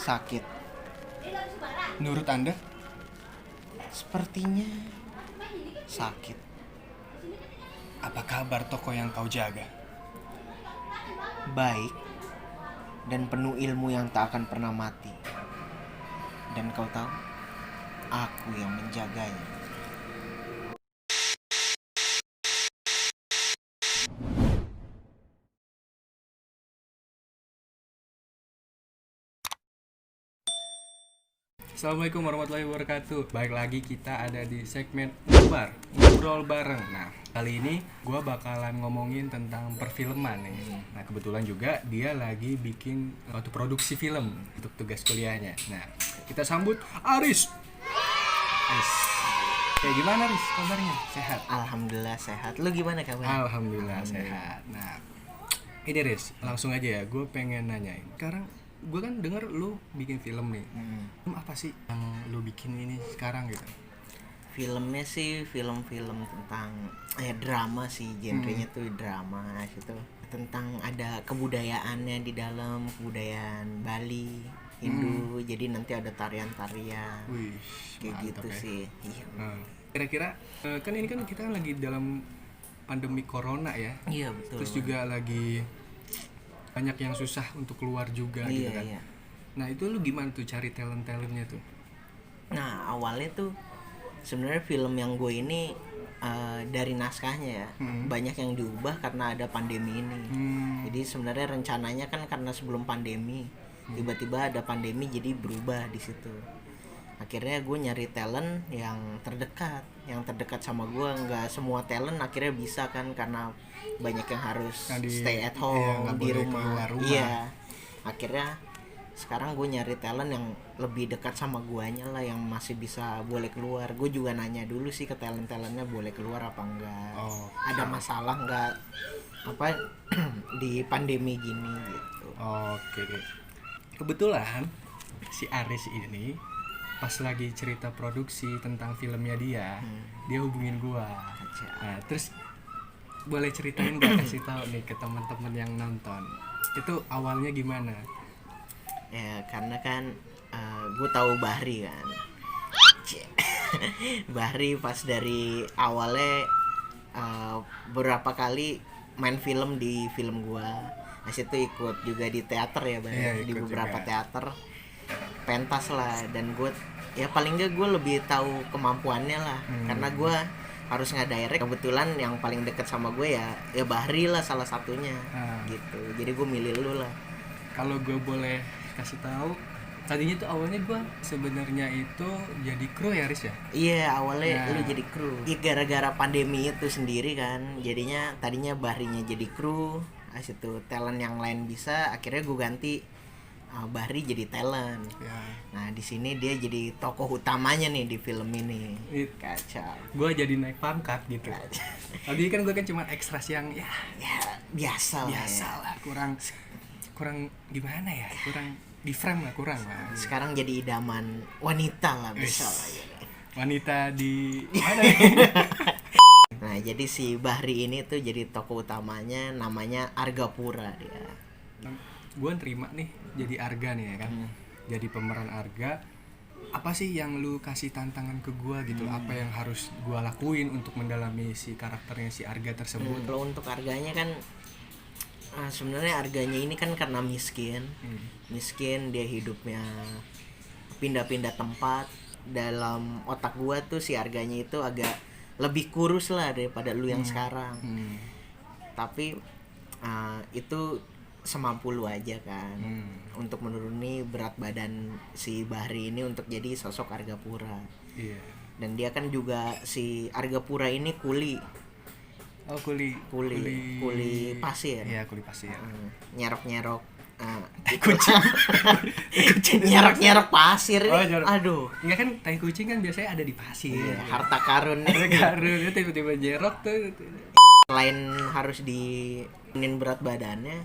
sakit. Menurut Anda? Sepertinya sakit. Apa kabar toko yang kau jaga? Baik dan penuh ilmu yang tak akan pernah mati. Dan kau tahu, aku yang menjaganya. Assalamualaikum warahmatullahi wabarakatuh. Baik lagi kita ada di segmen ngobrol bareng. Nah, kali ini gue bakalan ngomongin tentang perfilman nih. Nah, kebetulan juga dia lagi bikin suatu produksi film untuk tugas kuliahnya. Nah, kita sambut Aris. Aris. Kayak gimana Aris kabarnya? Sehat? Alhamdulillah sehat. Lu gimana kabar? Alhamdulillah sehat. Nah, ini Aris, langsung aja ya. Gue pengen nanyain. Sekarang gue kan denger lu bikin film nih. Film apa sih yang lu bikin ini sekarang gitu? Filmnya sih film-film tentang drama sih, genrenya tuh drama gitu. Tentang ada kebudayaannya di dalam, kebudayaan Bali, Hindu. Jadi nanti ada tarian-tarian. Wih, Kayak mantap gitu ya. sih. Iya. Kira-kira kan ini kan kita lagi dalam pandemi corona ya. Iya betul. Terus juga lagi banyak yang susah untuk keluar juga gitu kan. Iya. Nah, itu lu gimana tuh cari talent-talentnya tuh? Nah awalnya tuh sebenarnya film yang gue ini dari naskahnya ya banyak yang diubah karena ada pandemi ini. Jadi sebenarnya rencananya kan karena sebelum pandemi, tiba-tiba ada pandemi jadi berubah di situ. Akhirnya gue nyari talent yang terdekat sama gue. Nggak semua talent akhirnya bisa kan, karena banyak yang harus stay at home, nggak di boleh rumah. keluar rumah. Iya, akhirnya sekarang gue nyari talent yang lebih dekat sama guanya lah, yang masih bisa boleh keluar. Gue juga nanya dulu sih ke talentnya boleh keluar apa enggak, ada masalah enggak apa di pandemi gini gitu. Oke. Kebetulan si Aris ini pas lagi cerita produksi tentang filmnya dia hubungin gua. Nah, terus boleh ceritain gak, kasih tahu nih ke teman-teman yang nonton itu awalnya gimana? Ya karena kan gue tahu Bahri kan. Bahri pas dari awalnya beberapa kali main film di film gue. Nah situ ikut juga di teater ya Bahri. Iya, di ikut beberapa juga. teater pentas lah. Dan gue ya paling gak gue lebih tahu kemampuannya lah, karena gue harus ngedirect. Kebetulan yang paling deket sama gue ya Bahri lah salah satunya gitu. Jadi gue milih lu lah. Kalau gue boleh kasih tahu, tadinya tuh awalnya gue sebenarnya itu jadi kru ya Aris ya. Iya awalnya lu jadi kru. Iya gara-gara pandemi itu sendiri kan, jadinya tadinya Bahrinya jadi kru, itu talent yang lain bisa. Akhirnya gue ganti Bahri jadi talent. Ya. Nah di sini dia jadi tokoh utamanya nih di film ini. Kacau. Gue jadi naik pangkat gitu. Tadi kan gue kan cuma ekstras yang ya Biasa lah, kurang gimana ya, kurang di frame lah, kurang lah. Sekarang jadi idaman wanita lah bisa lah ya. Wanita di mana ya? Nah jadi si Bahri ini tuh jadi tokoh utamanya, namanya Argapura dia. Gue terima nih jadi Arga nih ya kan. Jadi pemeran Arga. Apa sih yang lu kasih tantangan ke gue gitu? Apa yang harus gue lakuin untuk mendalami si karakternya si Arga tersebut? Kalau untuk Arganya kan sebenarnya Arganya ini kan karena miskin dia hidupnya pindah-pindah tempat. Dalam otak gua tuh si Arganya itu agak lebih kurus lah daripada lu yang sekarang. Tapi itu semampu lu aja kan untuk menuruni berat badan si Bahri ini untuk jadi sosok Argapura. Iya. Dan dia kan juga si Argapura ini kuli pasir. Iya, kuli pasir. Nyerok-nyerok Kucing. nyerok pasir. Aduh. Enggak kan, tai kucing kan biasanya ada di pasir. Iya, harta karun. Karun dia tiba-tiba jerok tuh. Selain harus dinin berat badannya,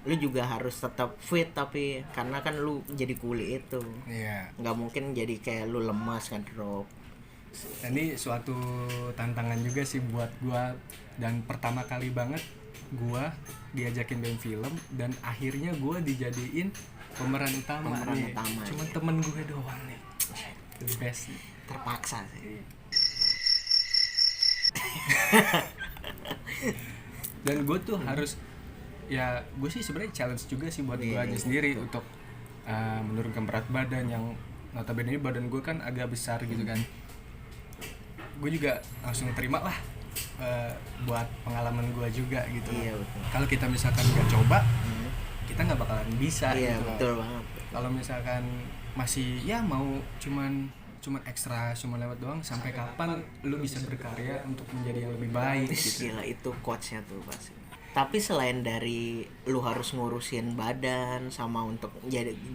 lu juga harus tetap fit. Tapi karena kan lu jadi kuli itu, Iya. nggak mungkin jadi kayak lu lemas kan, drop. Ini suatu tantangan juga sih buat gua, dan pertama kali banget gua diajakin main film dan akhirnya gua dijadiin pemeran utama. temen gue doang nih. The best nih. Terpaksa sih. Dan gue tuh harus, ya gue sih sebenarnya challenge juga sih buat gue aja sendiri untuk menurunkan berat badan yang notabene ini badan gue kan agak besar gitu kan. Gue juga langsung terima lah buat pengalaman gue juga gitu. Iya betul. Kalau kita misalkan nggak coba, kita nggak bakalan bisa. Iya gitu betul banget. Kalau misalkan masih ya mau cuman ekstra, cuma lewat doang, sampai kapan lu bisa berkarya untuk menjadi yang lebih baik gitu. Gila, itu quotes-nya tuh pasti. Tapi selain dari lu harus ngurusin badan sama untuk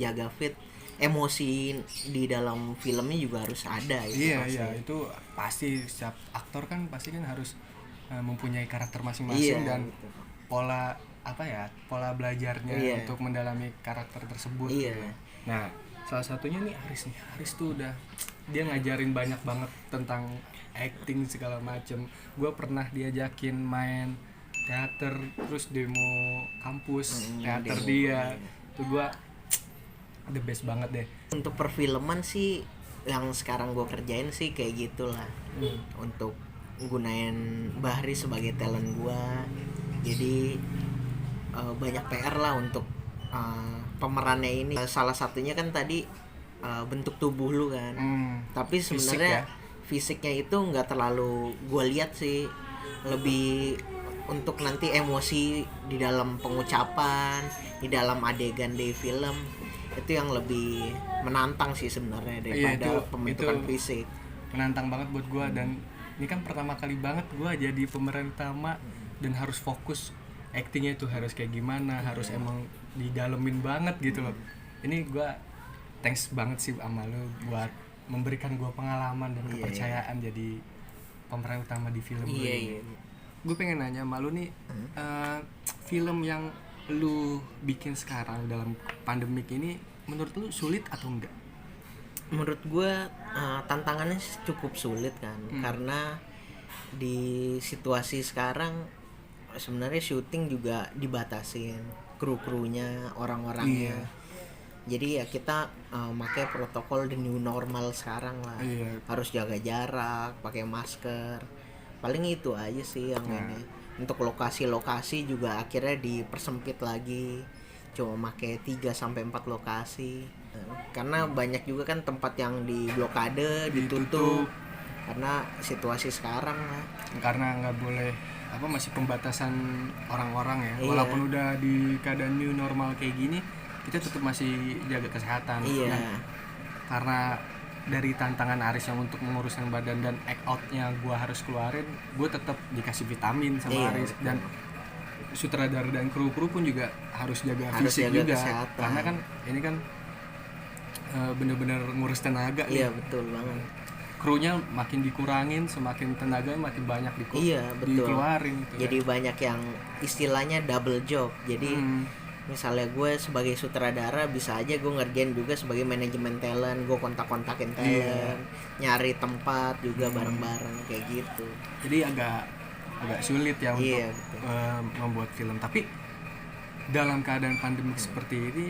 jaga fit, emosi di dalam filmnya juga harus ada itu. Iya pasti. iya, itu pasti setiap aktor kan pasti kan harus mempunyai karakter masing-masing dan betul. pola belajarnya untuk mendalami karakter tersebut. Iya. Gitu. Nah, salah satunya nih Aris tuh udah dia ngajarin banyak banget tentang acting segala macem. Gue pernah diajakin main teater, terus demo kampus teater demo, dia. Itu gue the best banget deh. Untuk perfilman sih yang sekarang gue kerjain sih kayak gitulah. Untuk gunain Bahri sebagai talent gue. Jadi banyak PR lah untuk pemerannya ini. Salah satunya kan tadi bentuk tubuh lu kan. Tapi sebenarnya fisiknya itu nggak terlalu gue lihat sih, lebih untuk nanti emosi di dalam pengucapan, di dalam adegan di film, itu yang lebih menantang sih sebenarnya daripada pembentukan fisik. Menantang banget buat gue, dan ini kan pertama kali banget gue jadi pemeran utama dan harus fokus actingnya tuh harus kayak gimana, harus emang didalemin banget gitu loh. Ini gue thanks banget sih sama lu buat memberikan gue pengalaman dan kepercayaan jadi pemeran utama di film lu. Iya. Gue pengen nanya sama lu nih, film yang lu bikin sekarang dalam pandemik ini menurut lu sulit atau enggak? Menurut gue tantangannya cukup sulit kan, karena di situasi sekarang sebenarnya syuting juga dibatasin, kru-krunya, orang-orangnya. Jadi ya kita pakai protokol the new normal sekarang lah. Harus jaga jarak, pakai masker. Paling itu aja sih yang ini. Untuk lokasi-lokasi juga akhirnya dipersempit lagi. Cuma pakai 3 sampai 4 lokasi. Karena banyak juga kan tempat yang di blokade, ditutup. Karena situasi sekarang lah. Karena nggak boleh masih pembatasan orang-orang ya. Walaupun udah di keadaan new normal kayak gini, kita tetap masih jaga kesehatan. Nah, karena dari tantangan Aris yang untuk menguruskan badan dan act out-nya gue harus keluarin, gue tetap dikasih vitamin sama Aris. Dan sutradara dan kru-kru pun juga harus jaga fisik juga, kesehatan. Karena kan ini kan bener-bener ngurus tenaga. Iya betul banget. Krunya makin dikurangin, semakin tenaga makin banyak dikeluarin gitu. Jadi banyak yang istilahnya double job. Jadi misalnya gue sebagai sutradara bisa aja gue ngerjain juga sebagai manajemen talent, gue kontak-kontakin talent, nyari tempat juga bareng-bareng kayak gitu. Jadi agak sulit ya untuk membuat film. Tapi dalam keadaan pandemik seperti ini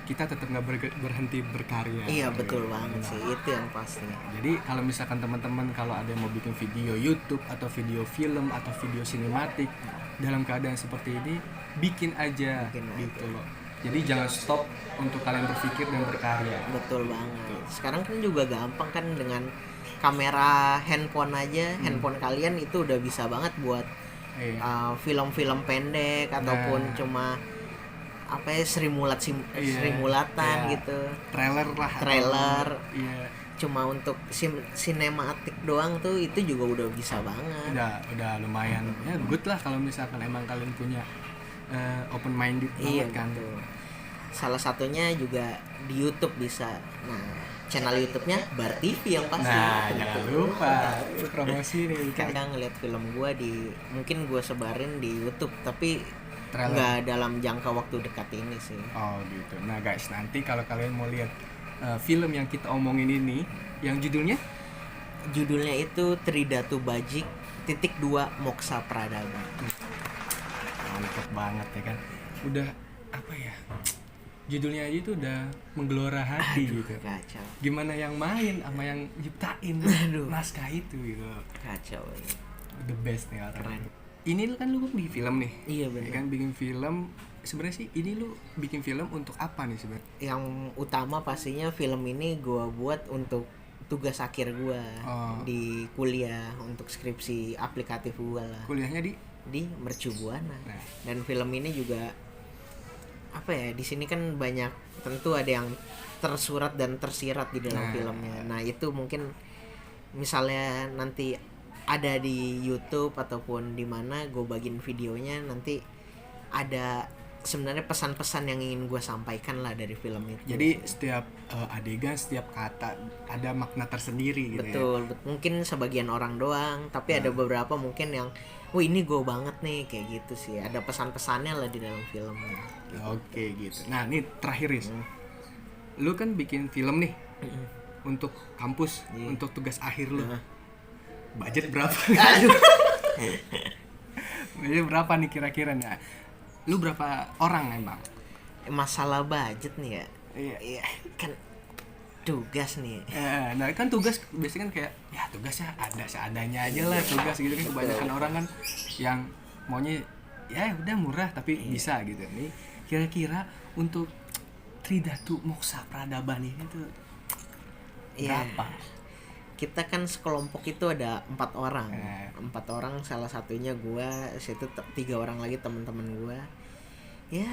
kita tetap nggak berhenti berkarya. Iya betul banget sih, itu yang pasti. Jadi kalau misalkan teman-teman kalau ada yang mau bikin video YouTube atau video film atau video sinematik dalam keadaan seperti ini, bikin aja gitu loh. Jadi jangan stop untuk kalian berpikir dan berkarya. Betul banget. Sekarang kan juga gampang kan, dengan kamera handphone aja, handphone kalian itu udah bisa banget buat film-film pendek ataupun cuma simulatan gitu. Trailer. Cuma untuk sinematik doang tuh itu juga udah bisa banget. Udah lumayan. Ya good lah kalau misalkan emang kalian punya open minded banget kan. Betul. Salah satunya juga di YouTube bisa. Nah, channel YouTube-nya Bar TV yang pasti. Nah, jangan lupa promosi nih. Kadang ngeliat film gua mungkin gua sebarin di YouTube, tapi nggak dalam jangka waktu dekat ini sih. Oh gitu. Nah guys, nanti kalau kalian mau lihat film yang kita omongin ini, yang judulnya itu Tridatu Bajik .2 Moksa Pradama. Mantap banget ya kan. Udah judulnya aja itu udah menggelora hati gitu. Kacau. Gimana yang main sama yang nyiptain naskah itu gitu. Kacau ini. The best nih orang. Keren. Ini kan lu bikin film nih. Iya Ya benar. kan bikin film. Sebenarnya sih ini lu bikin film untuk apa nih sebenarnya? Yang utama pastinya film ini gue buat untuk tugas akhir gue di kuliah, untuk skripsi aplikatif gue lah. Kuliahnya Di Mercu Buana. Nah. Dan film ini juga apa ya, di sini kan banyak, tentu ada yang tersurat dan tersirat di dalam filmnya. Nah itu mungkin misalnya nanti ada di YouTube ataupun di mana gue bagiin videonya, nanti ada sebenarnya pesan-pesan yang ingin gue sampaikan lah dari film itu. Jadi setiap adegan, setiap kata ada makna tersendiri gitu. Betul, mungkin sebagian orang doang, tapi ada beberapa mungkin yang, wah ini gue banget nih, kayak gitu sih. Ada pesan-pesannya lah di dalam film. Ya. Oke gitu. Nah ini terakhir Riz, lu kan bikin film nih untuk kampus, untuk tugas akhir lu. Budget berapa? Budget berapa nih kira-kira nih? Lu berapa orang emang? Masalah budget nih ya. Iya. Kan tugas nih. Nah kan tugas biasanya kan kayak ya tugasnya ada seadanya aja lah tugas gitu kan. Kebanyakan orang kan yang maunya ya udah murah tapi bisa gitu. Nih kira-kira untuk Tridatu Moksa Peradaban ini tuh berapa? Kita kan sekelompok itu ada 4 orang. 4 orang, salah satunya gua, situ 3 orang lagi teman-teman gua. Ya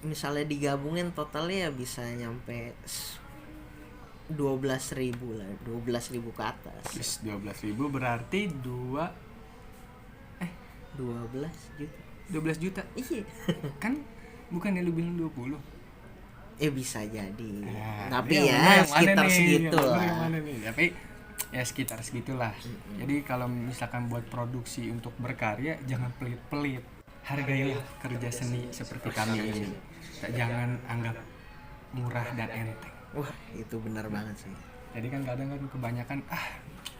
misalnya digabungin totalnya ya bisa nyampe 12.000 lah, 12.000 ke atas. 12.000 berarti 12 juta. 12 juta. Iya. Kan bukannya lu bilang 20? Bisa jadi. Nah, tapi ya sekitar segitu lah. Tapi ya sekitar segitulah. Jadi kalau misalkan buat produksi untuk berkarya jangan pelit-pelit. Hargailah kerja seni seperti kami ini. Jangan anggap murah dan enteng. Wah, itu benar banget sih. Jadi kan kadang kan kebanyakan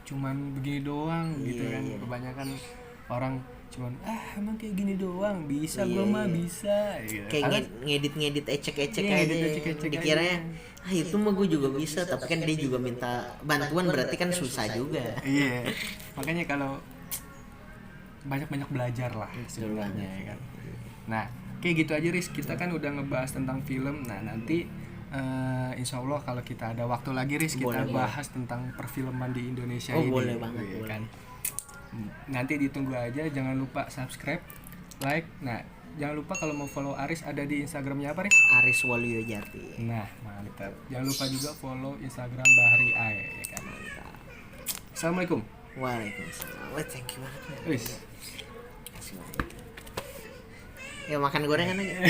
cuman begini doang gitu kan. Kebanyakan orang cuman emang kayak gini doang bisa gua mah bisa gitu. Kayak ngedit ecek-ecek aja. Dikiranya itu mah gue juga bisa, tapi kan dia juga minta bantuan, berarti kan susah juga. Iya. Makanya kalau banyak-banyak belajar lah sebenarnya ya kan. Nah, kayak gitu aja Riz, kita kan udah ngebahas tentang film. Nah, nanti insya Allah kalau kita ada waktu lagi Riz, kita bahas tentang perfilman di Indonesia ini. Boleh banget, ya, boleh. kan. Nanti ditunggu aja, jangan lupa subscribe, like. Nah, jangan lupa kalau mau follow Aris ada di Instagramnya apa Riz? Aris Waluyo Jati. Nah, mantap. Jangan lupa juga follow Instagram Bahri Ae ya kan. Assalamualaikum. Waalaikumsalam. Wah, thank you banget. Wis. Ya makan gorengan aja.